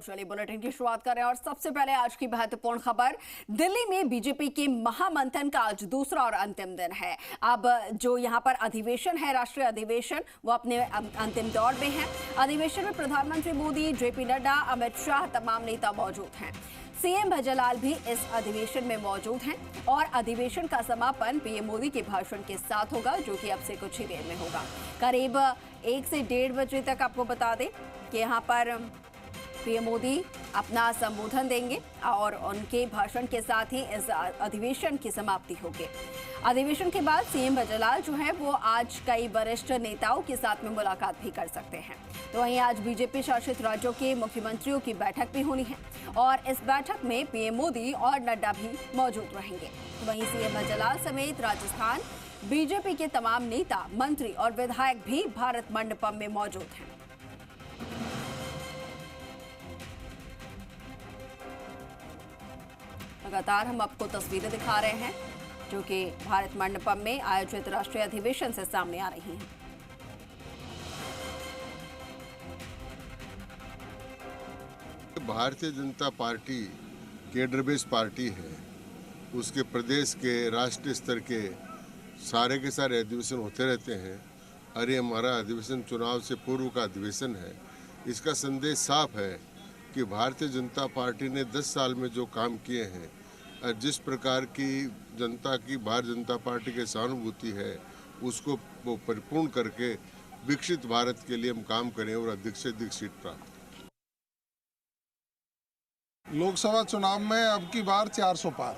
चलिए बुलेटिन की शुरुआत करें और सबसे पहले आज की महत्वपूर्ण खबर। दिल्ली में बीजेपी के महामंथन का आज दूसरा और अंतिम दिन है। अब जो यहां पर अधिवेशन है, राष्ट्रीय अधिवेशन, वो अपने अंतिम दौर में है। अधिवेशन में प्रधानमंत्री मोदी, जेपी नड्डा, अमित शाह, तमाम नेता मौजूद हैं। सीएम भजलाल भी इस अधिवेशन में मौजूद हैं और अधिवेशन का समापन पीएम मोदी के भाषण के साथ होगा, जो कि अब से कुछ ही देर में होगा। करीब 1 से 1:30 बजे तक आपको बता दें कि यहाँ पर पीएम मोदी अपना संबोधन देंगे और उनके भाषण के साथ ही इस अधिवेशन की समाप्ति होगी। अधिवेशन के बाद सीएम भजलाल जो है वो आज कई वरिष्ठ नेताओं के साथ में मुलाकात भी कर सकते हैं। तो वहीं आज बीजेपी शासित राज्यों के मुख्यमंत्रियों की बैठक भी होनी है और इस बैठक में पीएम मोदी और नड्डा भी मौजूद रहेंगे। तो वहीं सीएम भजलाल समेत राजस्थान बीजेपी के तमाम नेता, मंत्री और विधायक भी भारत मंडपम में मौजूद हैं। लगातार हम आपको तस्वीरें दिखा रहे हैं जो कि भारत मंडपम में आयोजित राष्ट्रीय अधिवेशन से सामने आ रही हैं। Bharatiya Janata party cadre base party है। उसके प्रदेश के राष्ट्रीय स्तर के सारे अधिवेशन होते रहते हैं और ये हमारा अधिवेशन चुनाव से पूर्व का अधिवेशन है। इसका संदेश साफ है कि भारतीय जनता पार्टी ने 10 साल में जो काम किए हैं और जिस प्रकार की जनता की भारतीय जनता पार्टी की सहानुभूति है, उसको वो परिपूर्ण करके विकसित भारत के लिए हम काम करें और अधिक से अधिक सीट प्राप्त। लोकसभा चुनाव में अब की बार 400 पार,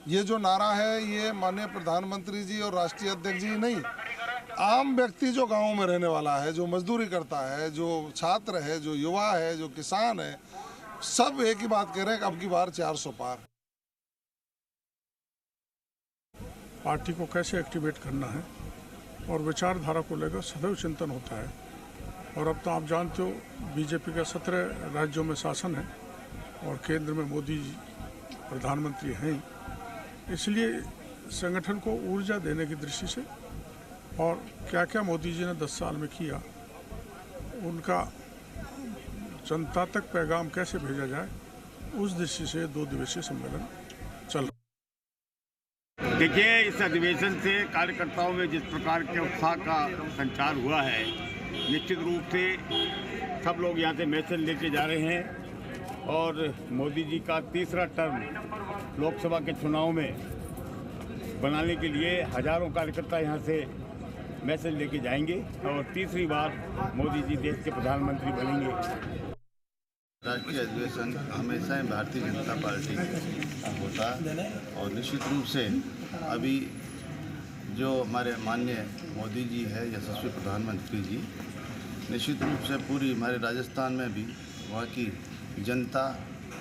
ये जो नारा है ये माननीय प्रधानमंत्री जी और राष्ट्रीय अध्यक्ष जी नहीं, आम व्यक्ति जो गांवों में रहने वाला है, जो मजदूरी करता है, जो छात्र है, जो युवा है, जो किसान है, सब एक ही बात कह रहे हैं कि अब की बार 400 पार। पार्टी को कैसे एक्टिवेट करना है और विचारधारा को लेकर सदैव चिंतन होता है। और अब तो आप जानते हो बीजेपी का 17 राज्यों में शासन है और केंद्र में मोदी प्रधानमंत्री हैं, इसलिए संगठन को ऊर्जा देने की दृष्टि से और क्या क्या मोदी जी ने 10 साल में किया, उनका जनता तक पैगाम कैसे भेजा जाए, उस दृष्टि से 2 दिवसीय सम्मेलन चल रहा है। देखिए, इस अधिवेशन से कार्यकर्ताओं में जिस प्रकार के उत्साह का संचार हुआ है, निश्चित रूप से सब लोग यहाँ से मैसेज लेके जा रहे हैं और मोदी जी का तीसरा टर्म लोकसभा के चुनाव में बनाने के लिए हजारों कार्यकर्ता यहाँ से मैसेज लेके जाएंगे और तीसरी बार मोदी जी देश के प्रधानमंत्री बनेंगे। राष्ट्रीय अधिवेशन हमेशा ही भारतीय जनता पार्टी होता है और निश्चित रूप से अभी जो हमारे माननीय मोदी जी है, यशस्वी प्रधानमंत्री जी, निश्चित रूप से पूरी हमारे राजस्थान में भी वहाँ की जनता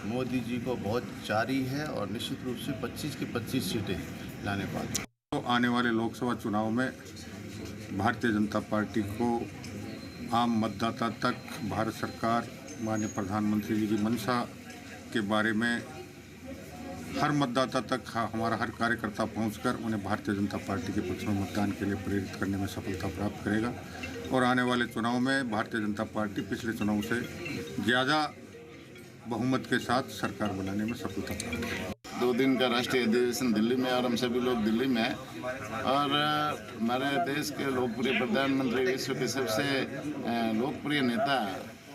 मोदी जी को बहुत चाह रही है और निश्चित रूप से 25 की 25 सीटें लाने पाती। तो आने वाले लोकसभा चुनाव में भारतीय जनता पार्टी को आम मतदाता तक भारत सरकार माननीय प्रधानमंत्री जी की मंशा के बारे में हर मतदाता तक हमारा हर कार्यकर्ता पहुंचकर उन्हें भारतीय जनता पार्टी के पक्ष में मतदान के लिए प्रेरित करने में सफलता प्राप्त करेगा और आने वाले चुनाव में भारतीय जनता पार्टी पिछले चुनाव से ज़्यादा बहुमत के साथ सरकार बनाने में सफलता प्राप्त करेगी। 2 दिन का राष्ट्रीय अधिवेशन दिल्ली में और हम सभी लोग दिल्ली में हैं और हमारे देश के लोकप्रिय प्रधानमंत्री, विश्व के सबसे लोकप्रिय नेता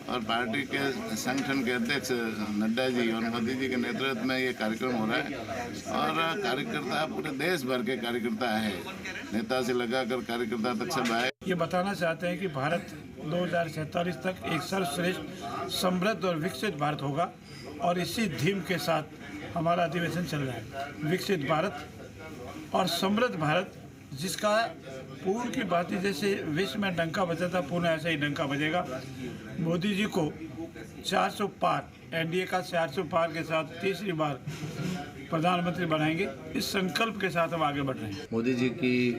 और पार्टी के संगठन के अध्यक्ष नड्डा जी और मोदी जी के नेतृत्व में ये कार्यक्रम हो रहा है और कार्यकर्ता पूरे देश भर के कार्यकर्ता है, नेता से लगाकर कार्यकर्ता तक सब आए। ये बताना चाहते हैं कि भारत 2047 तक एक सर्वश्रेष्ठ, समृद्ध और विकसित भारत होगा और इसी थीम के साथ हमारा अधिवेशन चल रहा है। विकसित भारत और समृद्ध भारत, जिसका पूर्व की बात जैसे विश्व में डंका बजा था, पुनः ऐसे ही डंका बजेगा। मोदी जी को 400 पार, एनडीए का 400 पार के साथ तीसरी बार प्रधानमंत्री बनाएंगे, इस संकल्प के साथ हम आगे बढ़ रहे हैं। मोदी जी की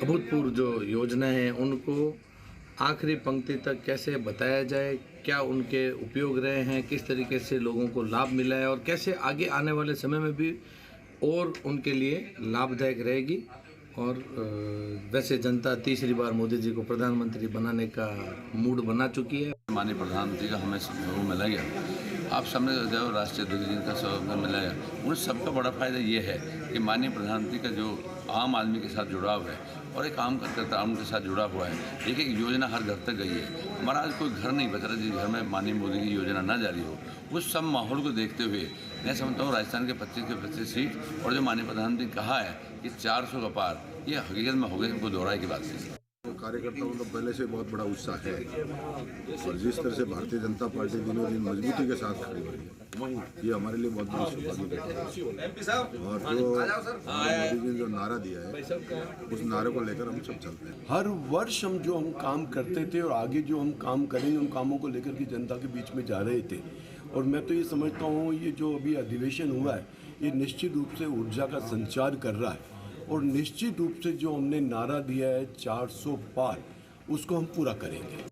अभूतपूर्व जो योजनाएं हैं उनको आखिरी पंक्ति तक कैसे बताया जाए, क्या उनके उपयोग रहे हैं, किस तरीके से लोगों को लाभ मिला है और कैसे आगे आने वाले समय में भी और उनके लिए लाभदायक रहेगी। और वैसे जनता तीसरी बार मोदी जी को प्रधानमंत्री बनाने का मूड बना चुकी है। माननीय प्रधानमंत्री का हमें सहयोग मिला गया, आप सबने जो राष्ट्रीय अध्यक्ष जिनका सहयोग मिला है, उन सबका बड़ा फायदा ये है कि माननीय प्रधानमंत्री का जो आम आदमी के साथ जुड़ाव है और एक आम कार्यकर्ता उनके साथ जुड़ा हुआ है, एक एक योजना हर घर तक गई है। हमारा आज कोई घर नहीं बच रहा जिस घर में माननीय मोदी की योजना ना जारी हो। उस सब माहौल को देखते हुए मैं समझता हूँ राजस्थान के 25 के 25 सीट और जो माननीय प्रधानमंत्री ने कहा है कि 400 का पार, ये हकीकत में हो गई, हमको दोहराए की बात नहीं। कार्यकर्ताओं का पहले से बहुत बड़ा उत्साह है और जिस तरह से भारतीय जनता पार्टी दिनों दिन मजबूती के साथ खड़ी हुई है, ये हमारे लिए बहुत बड़ी सौभाग्य है। और जो मोदी जी ने जो नारा दिया है, उस नारे को लेकर हम सब चलते हैं। हर वर्ष हम जो हम काम करते थे और आगे जो हम काम करेंगे, उन कामों को लेकर के जनता के बीच में जा रहे थे। और मैं तो ये समझता हूँ ये जो अभी अधिवेशन हुआ है, ये निश्चित रूप से ऊर्जा का संचार कर रहा है और निश्चित रूप से जो हमने नारा दिया है 400 पार, उसको हम पूरा करेंगे।